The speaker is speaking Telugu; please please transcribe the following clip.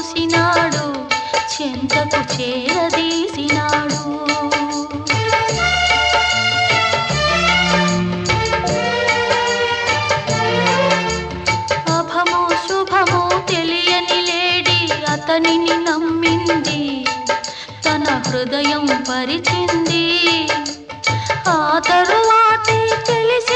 చూసినాడు, చెంతకు చేరదీసినాడు. అభమో శుభమో తెలియని లేడి అతనిని నమ్మింది, తన హృదయం పరిచింది. ఆ తరువాతే తెలిసి